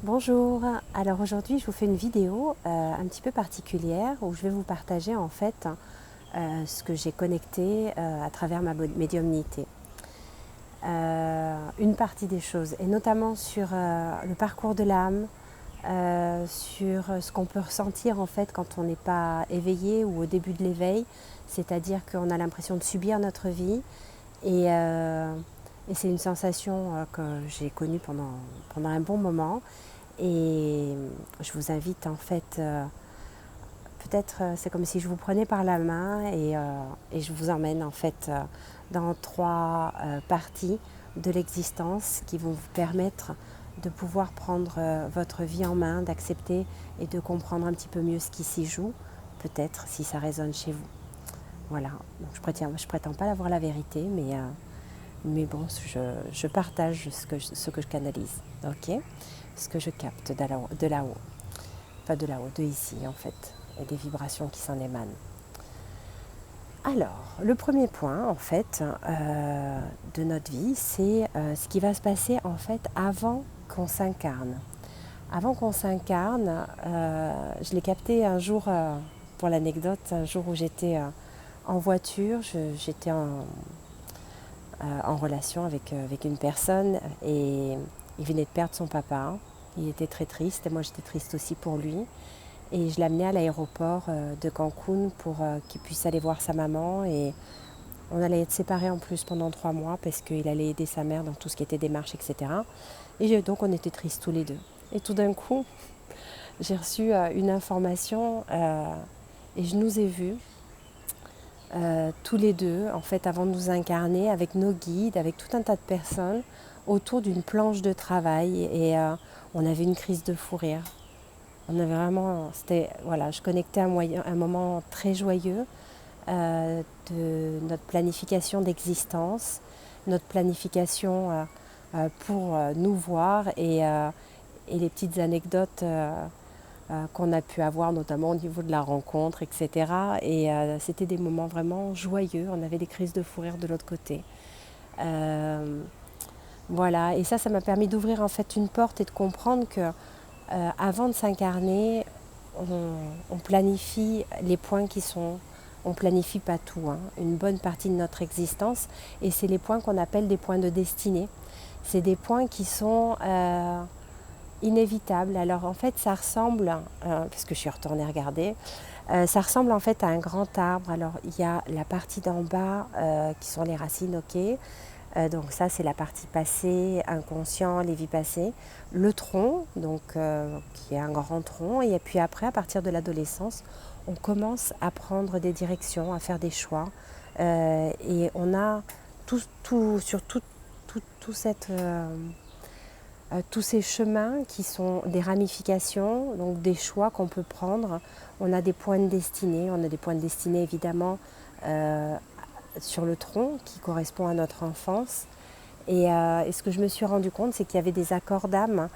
Bonjour, alors aujourd'hui je vous fais une vidéo un petit peu particulière où je vais vous partager en fait ce que j'ai connecté à travers ma médiumnité. Une partie des choses et notamment sur le parcours de l'âme, sur ce qu'on peut ressentir en fait quand on n'est pas éveillé ou au début de l'éveil, c'est-à-dire qu'on a l'impression de subir notre vie et c'est une sensation que j'ai connue pendant un bon moment. Et je vous invite en fait, peut-être c'est comme si je vous prenais par la main et je vous emmène en fait dans trois parties de l'existence qui vont vous permettre de pouvoir prendre votre vie en main, d'accepter et de comprendre un petit peu mieux ce qui s'y joue, peut-être si ça résonne chez vous. Voilà, donc je prétends pas avoir la vérité, mais bon, je partage ce que je canalise, ok, ce que je capte de là-haut, pas de là-haut, de ici en fait, et des vibrations qui s'en émanent. Alors, le premier point en fait de notre vie, c'est ce qui va se passer en fait avant qu'on s'incarne. Avant qu'on s'incarne, je l'ai capté un jour, pour l'anecdote, un jour où j'étais en voiture, j'étais en relation avec une personne et il venait de perdre son papa. Il était très triste et moi j'étais triste aussi pour lui. Et je l'amenais à l'aéroport de Cancun pour qu'il puisse aller voir sa maman. Et on allait être séparés en plus pendant 3 mois parce qu'il allait aider sa mère dans tout ce qui était démarche, etc. Et donc on était tristes tous les deux. Et tout d'un coup, j'ai reçu une information et je nous ai vus tous les deux, en fait, avant de nous incarner, avec nos guides, avec tout un tas de personnes, autour d'une planche de travail. Et on avait une crise de fou rire. On avait vraiment, voilà, je connectais un moment très joyeux de notre planification d'existence, notre planification pour nous voir et les petites anecdotes qu'on a pu avoir, notamment au niveau de la rencontre, etc. Et c'était des moments vraiment joyeux. On avait des crises de fou rire de l'autre côté. Voilà, et ça m'a permis d'ouvrir en fait une porte et de comprendre que avant de s'incarner, on planifie les points qui sont... On ne planifie pas tout, hein, une bonne partie de notre existence, et c'est les points qu'on appelle des points de destinée. C'est des points qui sont inévitables. Alors en fait, ça ressemble, parce que je suis retournée regarder, ça ressemble en fait à un grand arbre. Alors il y a la partie d'en bas qui sont les racines, ok. Donc ça c'est la partie passée, inconscient, les vies passées. Le tronc, donc qui est un grand tronc, et puis après, à partir de l'adolescence, on commence à prendre des directions, à faire des choix, et on a tous ces chemins qui sont des ramifications, donc des choix qu'on peut prendre. On a des points de destinée, on a des points de destinée évidemment sur le tronc qui correspond à notre enfance. Et ce que je me suis rendu compte, c'est qu'il y avait des accords d'âme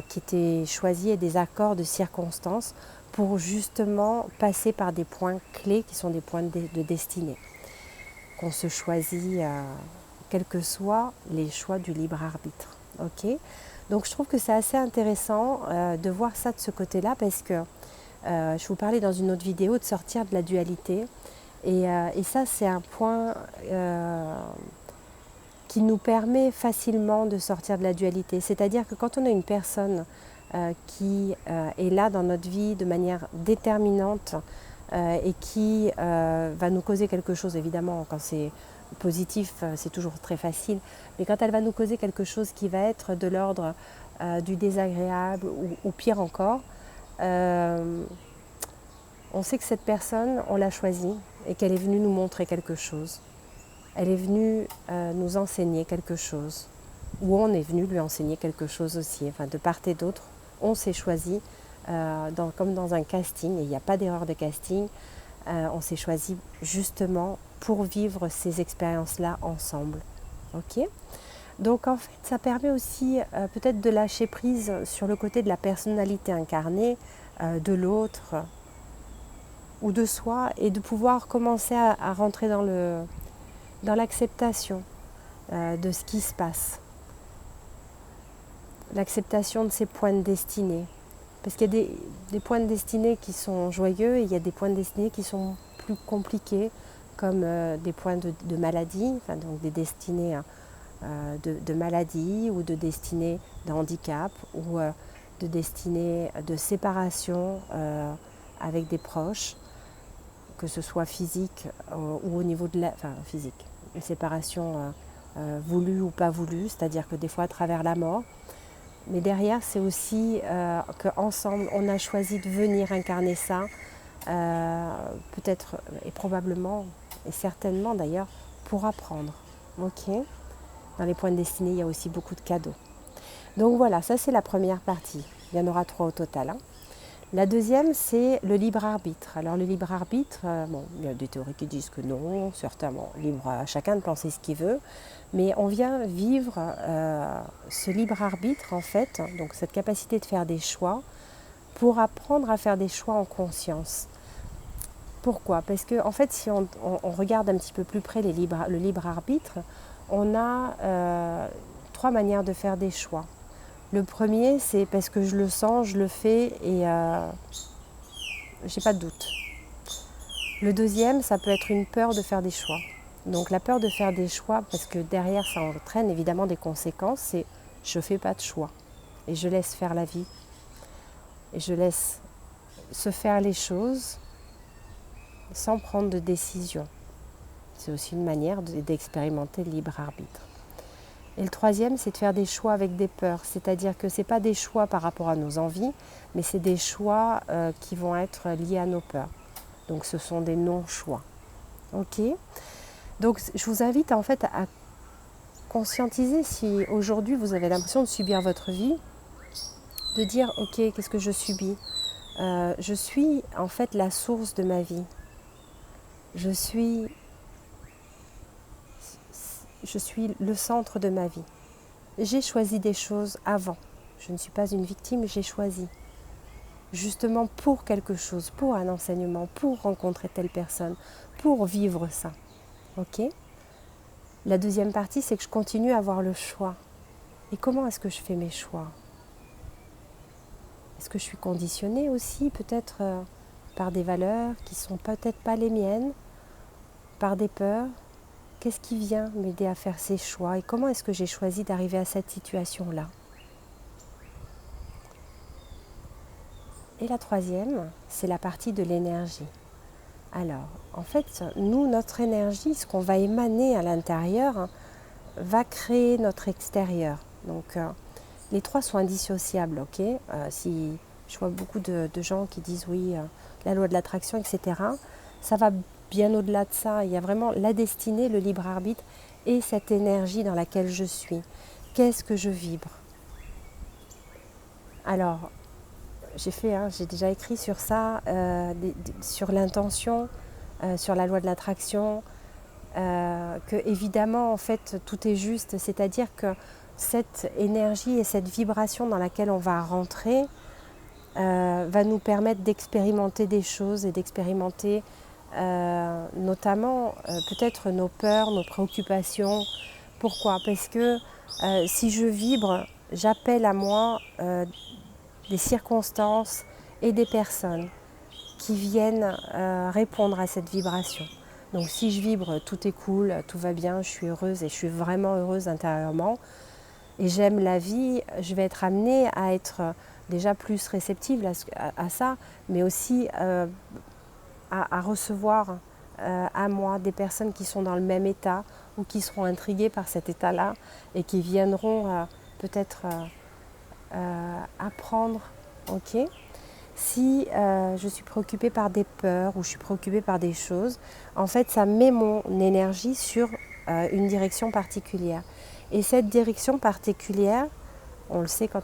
qui étaient choisis et des accords de circonstances pour justement passer par des points clés qui sont des points de destinée, qu'on se choisit quels que soient les choix du libre arbitre. Okay, donc je trouve que c'est assez intéressant de voir ça de ce côté-là parce que je vous parlais dans une autre vidéo de sortir de la dualité et ça c'est un point qui nous permet facilement de sortir de la dualité. C'est-à-dire que quand on a une personne qui est là dans notre vie de manière déterminante et qui va nous causer quelque chose, évidemment, quand c'est positif, c'est toujours très facile, mais quand elle va nous causer quelque chose qui va être de l'ordre du désagréable ou pire encore, on sait que cette personne, on l'a choisie et qu'elle est venue nous montrer quelque chose. Elle est venue nous enseigner quelque chose, ou on est venu lui enseigner quelque chose aussi. Enfin, de part et d'autre, on s'est choisi comme dans un casting, et il n'y a pas d'erreur de casting, on s'est choisi justement pour vivre ces expériences-là ensemble. Ok ? Donc en fait, ça permet aussi peut-être de lâcher prise sur le côté de la personnalité incarnée, de l'autre ou de soi, et de pouvoir commencer à rentrer dans l'acceptation de ce qui se passe. l'acceptation de ses points de destinée. Parce qu'il y a des points de destinée qui sont joyeux et il y a des points de destinée qui sont plus compliqués, comme des points de maladie, enfin, donc des destinées de maladie ou de destinées de handicap ou de destinées de séparation avec des proches, que ce soit physique ou au niveau de enfin physique, une séparation voulue ou pas voulue, c'est-à-dire que des fois à travers la mort. Mais derrière, c'est aussi qu'ensemble, on a choisi de venir incarner ça, peut-être et probablement, et certainement d'ailleurs, pour apprendre. Ok. Dans les points de destinée, il y a aussi beaucoup de cadeaux. Donc voilà, ça c'est la première partie. Il y en aura 3 au total. Hein. La deuxième, c'est le libre arbitre. Alors le libre arbitre, bon, il y a des théories qui disent que non, certains, bon, libre à chacun de penser ce qu'il veut, mais on vient vivre ce libre arbitre en fait, donc cette capacité de faire des choix, pour apprendre à faire des choix en conscience. Pourquoi? Parce que en fait, si on regarde un petit peu plus près le libre arbitre, on a 3 manières de faire des choix. Le premier, c'est parce que je le sens, je le fais et j'ai pas de doute. Le deuxième, ça peut être une peur de faire des choix. Donc la peur de faire des choix, parce que derrière ça entraîne évidemment des conséquences, c'est je fais pas de choix et je laisse faire la vie et je laisse se faire les choses sans prendre de décision. C'est aussi une manière d'expérimenter le libre arbitre. Et le troisième, c'est de faire des choix avec des peurs. C'est-à-dire que ce n'est pas des choix par rapport à nos envies, mais c'est des choix qui vont être liés à nos peurs. Donc ce sont des non-choix. Ok. Donc je vous invite en fait à conscientiser si aujourd'hui vous avez l'impression de subir votre vie, de dire ok, qu'est-ce que je subis? Je suis en fait la source de ma vie. Je suis le centre de ma vie. J'ai choisi des choses avant. Je ne suis pas une victime, j'ai choisi. Justement pour quelque chose, pour un enseignement, pour rencontrer telle personne, pour vivre ça. Ok ? La deuxième partie, c'est que je continue à avoir le choix. Et comment est-ce que je fais mes choix? Est-ce que je suis conditionnée aussi, peut-être par des valeurs qui ne sont peut-être pas les miennes, par des peurs? Qu'est-ce qui vient m'aider à faire ces choix et comment est-ce que j'ai choisi d'arriver à cette situation-là? Et la troisième, c'est la partie de l'énergie. Alors, en fait, nous, notre énergie, ce qu'on va émaner à l'intérieur, va créer notre extérieur. Donc, les 3 sont indissociables, ok? Si je vois beaucoup de gens qui disent oui, la loi de l'attraction, etc., ça va bien au-delà de ça. Il y a vraiment la destinée, le libre arbitre et cette énergie dans laquelle je suis. Qu'est-ce que je vibre? Alors, j'ai déjà écrit sur ça, sur l'intention, sur la loi de l'attraction, que évidemment en fait tout est juste, c'est-à-dire que cette énergie et cette vibration dans laquelle on va rentrer va nous permettre d'expérimenter des choses et d'expérimenter notamment peut-être nos peurs, nos préoccupations. Pourquoi? Parce que si je vibre, j'appelle à moi des circonstances et des personnes qui viennent répondre à cette vibration. Donc si je vibre, tout est cool, tout va bien, je suis heureuse et je suis vraiment heureuse intérieurement et j'aime la vie, je vais être amenée à être déjà plus réceptive à ça, mais aussi à recevoir à moi des personnes qui sont dans le même état ou qui seront intriguées par cet état-là et qui viendront peut-être apprendre, ok? Si je suis préoccupée par des peurs ou je suis préoccupée par des choses, en fait, ça met mon énergie sur une direction particulière. Et cette direction particulière, on le sait pour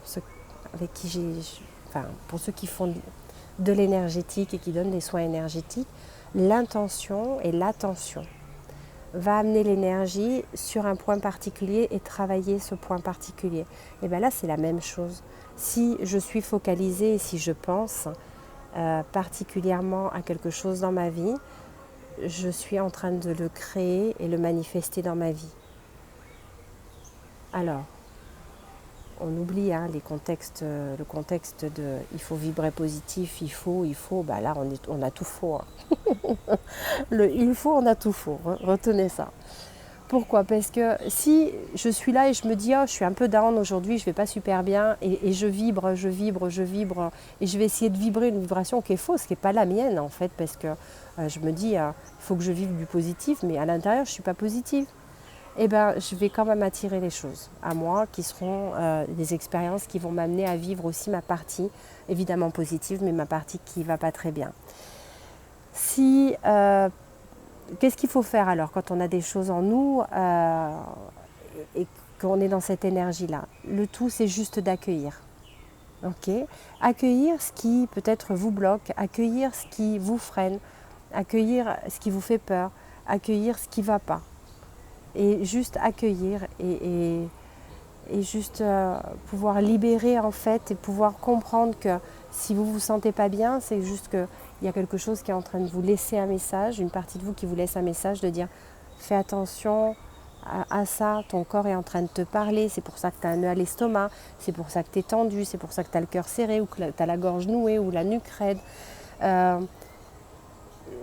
ceux avec qui pour ceux qui font de l'énergétique et qui donnent des soins énergétiques, l'intention et l'attention va amener l'énergie sur un point particulier et travailler ce point particulier. Et bien là, c'est la même chose. Si je suis focalisée et si je pense particulièrement à quelque chose dans ma vie, je suis en train de le créer et le manifester dans ma vie. Alors, on oublie hein, le contexte de il faut vibrer positif, il faut, bah là on a tout faux. Hein. Le il faut, on a tout faux, retenez ça. Pourquoi? Parce que si je suis là et je me dis oh je suis un peu down aujourd'hui, je vais pas super bien et je vibre et je vais essayer de vibrer une vibration qui est fausse, qui n'est pas la mienne en fait parce que je me dis il faut que je vive du positif mais à l'intérieur je ne suis pas positive. Eh ben, je vais quand même attirer les choses à moi qui seront des expériences qui vont m'amener à vivre aussi ma partie, évidemment positive, mais ma partie qui ne va pas très bien. Si, qu'est-ce qu'il faut faire alors quand on a des choses en nous et qu'on est dans cette énergie-là? Le tout, c'est juste d'accueillir. Okay. Accueillir ce qui peut-être vous bloque, accueillir ce qui vous freine, accueillir ce qui vous fait peur, accueillir ce qui ne va pas. Et juste accueillir et juste pouvoir libérer en fait et pouvoir comprendre que si vous ne vous sentez pas bien, c'est juste qu'il y a quelque chose qui est en train de vous laisser un message, une partie de vous qui vous laisse un message de dire fais attention à ça, ton corps est en train de te parler, c'est pour ça que tu as un nœud à l'estomac, c'est pour ça que tu es tendu, c'est pour ça que tu as le cœur serré ou que tu as la gorge nouée ou la nuque raide.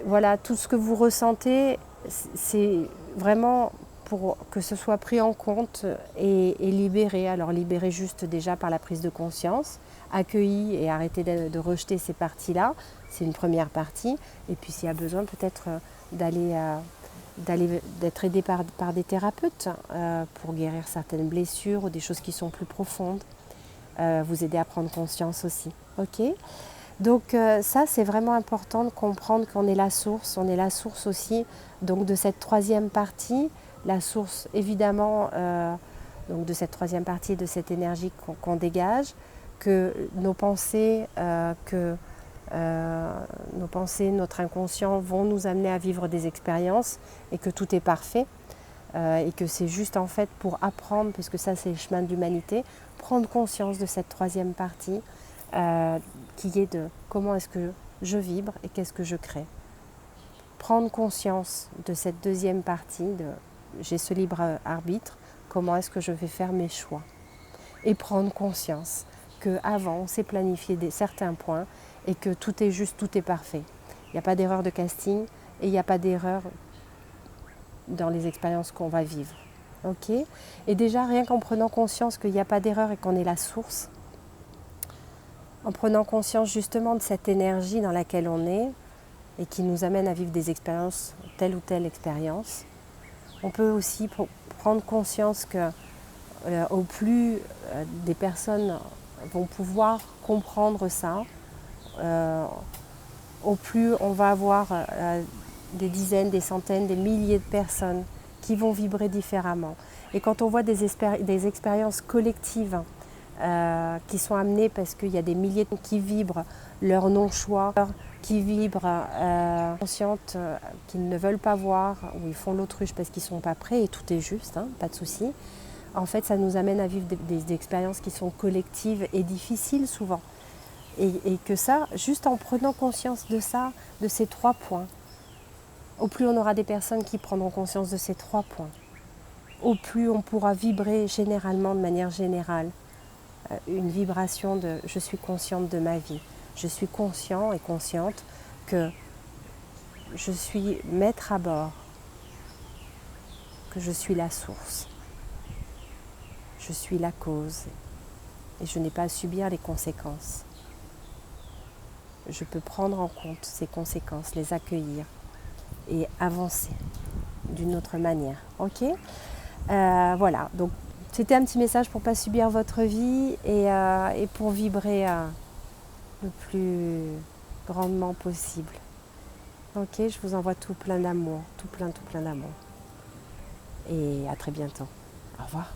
Voilà, tout ce que vous ressentez, c'est vraiment pour que ce soit pris en compte et libéré. Alors libéré juste déjà par la prise de conscience, accueilli et arrêter de rejeter ces parties-là, c'est une première partie. Et puis s'il y a besoin peut-être d'être aidé par des thérapeutes pour guérir certaines blessures ou des choses qui sont plus profondes, vous aider à prendre conscience aussi. Ok ? Donc ça, c'est vraiment important de comprendre qu'on est la source. On est la source aussi donc, de cette troisième partie, la source évidemment donc de cette troisième partie, de cette énergie qu'on dégage, que nos pensées, notre inconscient vont nous amener à vivre des expériences et que tout est parfait. Et que c'est juste en fait pour apprendre, puisque ça c'est le chemin de l'humanité, prendre conscience de cette troisième partie qui est de comment est-ce que je vibre et qu'est-ce que je crée. Prendre conscience de cette deuxième partie, de j'ai ce libre arbitre, comment est-ce que je vais faire mes choix. Et prendre conscience qu'avant on s'est planifié certains points et que tout est juste, tout est parfait. Il n'y a pas d'erreur de casting et il n'y a pas d'erreur dans les expériences qu'on va vivre. Okay ? Et déjà, rien qu'en prenant conscience qu'il n'y a pas d'erreur et qu'on est la source, en prenant conscience justement de cette énergie dans laquelle on est et qui nous amène à vivre des expériences, telle ou telle expérience, on peut aussi prendre conscience que au plus des personnes vont pouvoir comprendre ça, au plus on va avoir des dizaines, des centaines, des milliers de personnes qui vont vibrer différemment. Et quand on voit des expériences collectives qui sont amenées parce qu'il y a des milliers de qui vibrent leur non-choix, qui vibrent conscientes, qu'ils ne veulent pas voir, ou ils font l'autruche parce qu'ils ne sont pas prêts, et tout est juste, hein, pas de souci. En fait, ça nous amène à vivre des expériences qui sont collectives et difficiles souvent. Et que ça, juste en prenant conscience de ça, de ces 3 points, au plus on aura des personnes qui prendront conscience de ces 3 points, au plus on pourra vibrer généralement, de manière générale, une vibration de « je suis consciente de ma vie ». Je suis conscient et consciente que je suis maître à bord, que je suis la source, je suis la cause et je n'ai pas à subir les conséquences. Je peux prendre en compte ces conséquences, les accueillir et avancer d'une autre manière. Ok ? Voilà, donc c'était un petit message pour ne pas subir votre vie et pour vibrer le plus grandement possible. Ok, je vous envoie tout plein d'amour, tout plein d'amour. Et à très bientôt. Au revoir.